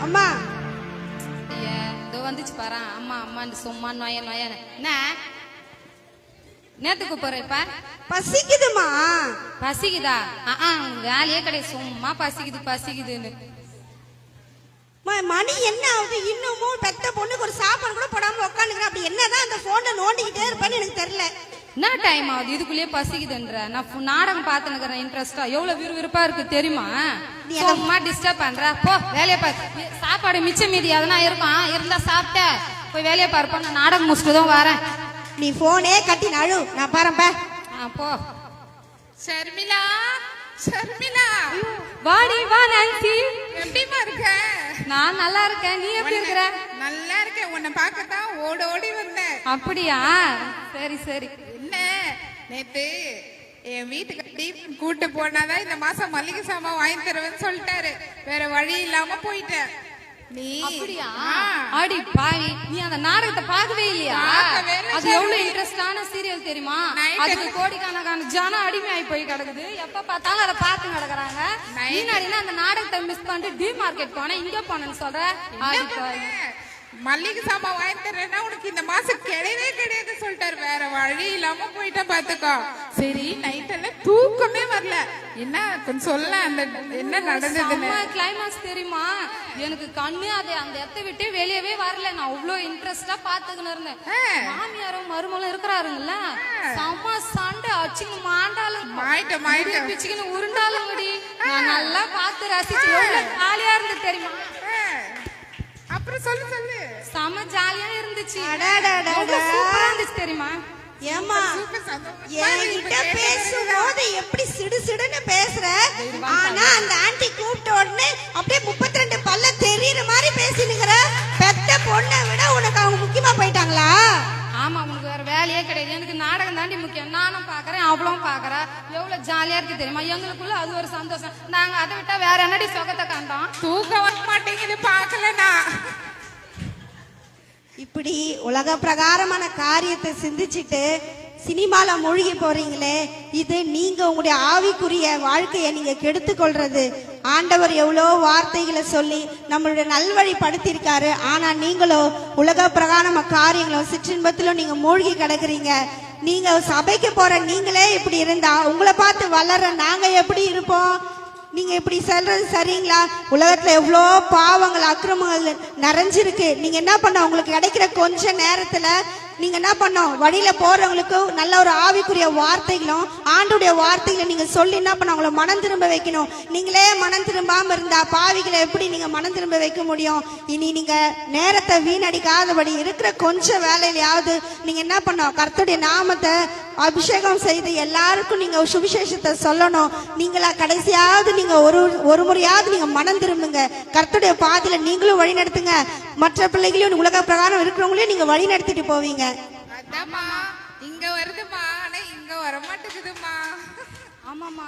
அம்மா இதோ வந்துச்சு பாரு. அம்மா அம்மான்னு சும்மா நோய நோயன்னு என்ன நேத்துக்கு போறப்ப பசிக்குதுமா. பசிக்குதா? வேலையே கிடையாது, சும்மா பசிக்குது பசிக்குதுன்னு. மணி என்ன ஆகுது இன்னமும்? பெத்த பொண்ணுக்கு ஒரு சாப்பாடு கூட போடாம உட்காந்துக்கிறேன். அப்படி என்னதான் அந்த போன்ல நோண்டிக்கிட்டே இருப்பேன்னு எனக்கு தெரியல. என்ன டைம் ஆகுது இதுக்குள்ளேயே பசிக்குதுன்ற? நான் நாடகம் பார்த்துனுக்கிறேன் இன்ட்ரெஸ்டா. எவ்வளவு விறுவிறுப்பா இருக்கு தெரியுமா? சும்மா டிஸ்டர்ப் பண்ற. போ வேலையை பாரு. சாப்பாடு மிச்சம் மீதி எதனா இருக்கும், இருந்தா சாப்பிட்ட போய் வேலையை பார்ப்போம். நான் நாடகம் முடிச்சுட்டு தான் வரேன். நீ போனே கட்டி நழு, நான் பாருப்ப. போ. ஷர்மிளா, ஷர்மிளா வாடி வா நான்சி. எப்படிமா இருக்க? நான் நல்லா இருக்கேன், நீ எப்படி இருக்கிற? நல்லா இருக்கேன். உன்னை பார்க்கத்தான் ஓடி ஓடி வந்தேன். அப்படியா? சரி சரி. என்ன நேத்து என் வீட்டுக்கு கூட்டு போனாதான் இந்த மாசம் மல்லிகை சாமான் வாங்கி தருவேன்னு சொல்லிட்டாரு. வேற வழி இல்லாம போயிட்டேன். நீ அப்படியா? ஆடி பாவி, நீ அந்த நாடகத்தை பார்க்கவே இல்லையா? அது எவ்வளவு இன்ட்ரெஸ்டான சீரியல் தெரியுமா? அதுக்கு கோடிக்கணக்கான ஜனம் அடிமையாகி போய் கிடக்குது. எப்ப பார்த்தாலும் அதை பார்த்து கிடக்குறாங்க. நீ அந்த நாடகத்தை மிஸ் பண்ணிட்டு டி மார்க்கெட் போனேன், இங்க போனேன்னு சொல்ற. மல்லிகை சாமான் வாங்கி தரேன்னா உனக்கு இந்த மாசம் கிடையவே கிடையாது சொல்லிட்டாரு. வேற வழி இல்லாம போயிட்டா பாத்துக்கோ. சரி நைட்டெல்லாம் தூக்கமே வரல. என்ன கொஞ்சம் சொல்ல, அந்த என்ன நடந்தது? கிளைமாக்ஸ் தெரியுமா? எனக்கு கண்ணு அதை அந்த இடத்தை விட்டு வெளியவே வரல. நான் அவ்வளவு இன்ட்ரெஸ்டா பாத்துக்கின்னு இருந்தேன். மாமியாரும் மருமகளும் இருக்கிறாருங்கல்ல, செம்ம சண்டை அடிச்சுன்னு மாண்டாலும் பிச்சுக்கின்னு உருண்டாலும் முடி. நான் நல்லா பார்த்து ரசிச்சு எவ்வளவு ஜாலியா இருந்து தெரியுமா? அப்புறம் சொல்லு சொல்லு. செம ஜாலியா இருந்துச்சு. சூப்பரா இருந்துச்சு தெரியுமா? ஏமா என்கிட்ட பேசும்போது எப்படி சிடு சிடுன்னு பேசுற, ஆனா அந்த ஆன்டி கூப்பிட்ட உடனே அப்படியே 32 பல்ல தெரியுற மாதிரி பேசினுங்கிற. பெத்த பொண்ணை விட உனக்கு அவங்க முக்கியமா போயிட்டாங்களா? ஆமா, உனக்கு வேற வேலையே கிடையாது. எனக்கு நாடகம் தாண்டி முக்கியம். நானும் பாக்குறேன், அவளும் பாக்குறா. எவ்வளவு ஜாலியா இருக்கு தெரியுமா? எங்களுக்குள்ள அது ஒரு சந்தோஷம். நாங்க அதை விட்டா வேற என்னடி சொகத்தை கண்டோம்? தூக்கம் வர மாட்டேங்குது பாக்கலனா. இப்படி உலக பிரகாரமான காரியத்தை சிந்திச்சுட்டு சினிமால மூழ்கி போறீங்களே, இது நீங்க உங்களுடைய ஆவிக்குரிய வாழ்க்கையை நீங்க கெடுத்து கொள்றது. ஆண்டவர் எவ்வளோ வார்த்தைகளை சொல்லி நம்மளுடைய நல்வழி படுத்திருக்காரு. ஆனா நீங்களோ உலக பிரகாரமான காரியங்களும் சிற்றின்பத்திலும் நீங்க மூழ்கி கிடக்குறீங்க. நீங்க சபைக்கு போற நீங்களே இப்படி இருந்தா உங்களை பார்த்து வளர்ற நாங்க எப்படி இருப்போம்? நீங்க இப்படி சொல்றது சரிங்களா? உலகத்துல எவ்வளோ பாவங்கள் அக்கிரமங்கள் நிறைஞ்சிருக்கு. நீங்க என்ன பண்ண, உங்களுக்கு கிடைக்கிற கொஞ்ச நேரத்துல நீங்க என்ன பண்ணோம், வழியில போறவங்களுக்கு நல்ல ஒரு ஆவிக்குரிய வார்த்தைகளும் ஆண்டுடைய வார்த்தைகளை நீங்க சொல்லி என்ன பண்ண, அவங்கள மனம் திரும்ப வைக்கணும். நீங்களே மனம் திரும்பாம இருந்தா பாவிகளை எப்படி நீங்க மனம் திரும்ப வைக்க முடியும்? இனி நீங்க நேரத்தை வீணடிக்காதபடி இருக்கிற கொஞ்ச வேலையிலையாவது நீங்க என்ன பண்ணோம், கர்த்தருடைய நாமத்தை அபிஷேகம் செய்து எல்லாருக்கும் நீங்க சுவிசேஷத்தை சொல்லணும். நீங்களா கடைசியாவது நீங்க ஒரு முறையாவது நீங்க மனம் திரும்புங்க. கர்த்தருடைய பாதையில நீங்களும் வழி நடத்துங்க. மற்ற பிள்ளைகளையும் உலக பிரகாரம் இருக்கிறவங்களையும் நீங்க வழி நடத்திட்டு போவீங்க. அதாம்மா இங்க வருதுமா, ஆனா இங்க வர மாட்டேங்குதுமா. ஆமாமா,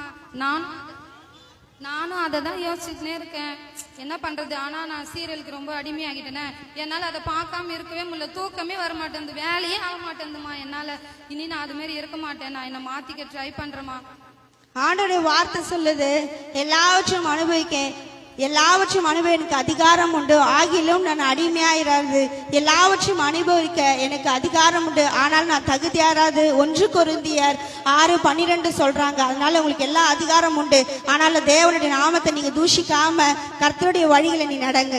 நானும் அதை தான் யோசிச்சுட்டே இருக்கேன். என்ன பண்றது? ஆனா நான் சீரியலுக்கு ரொம்ப அடிமையாகிட்டேனே. என்னால அதை பார்க்காம இருக்கவே முடியல. தூக்கமே வர மாட்டேங்குது, வேலையே ஆக மாட்டேங்குதுமா என்னால. இனி நான் அது மாதிரி இருக்க மாட்டேன். நான் என்ன மாத்திக்க ட்ரை பண்றேமா. ஆண்டோடைய வார்த்தை சொல்லுது, எல்லாவற்றையும் அனுபவிக்க, எல்லாவற்றையும் அனுபவ எனக்கு அதிகாரம் உண்டு, ஆகிலும் நான் அடிமையாயிராது. எல்லாவற்றையும் அனுபவிக்க எனக்கு அதிகாரம் உண்டு, ஆனால் நான் தகுதியாராது. 1 கொரிந்தியர் 6:12 சொல்றாங்க. அதனால உங்களுக்கு எல்லா அதிகாரம் உண்டு. ஆனாலும் தேவனுடைய நாமத்தை நீங்க தூஷிக்காம கர்த்தருடைய வழிகளை நீ நடங்க.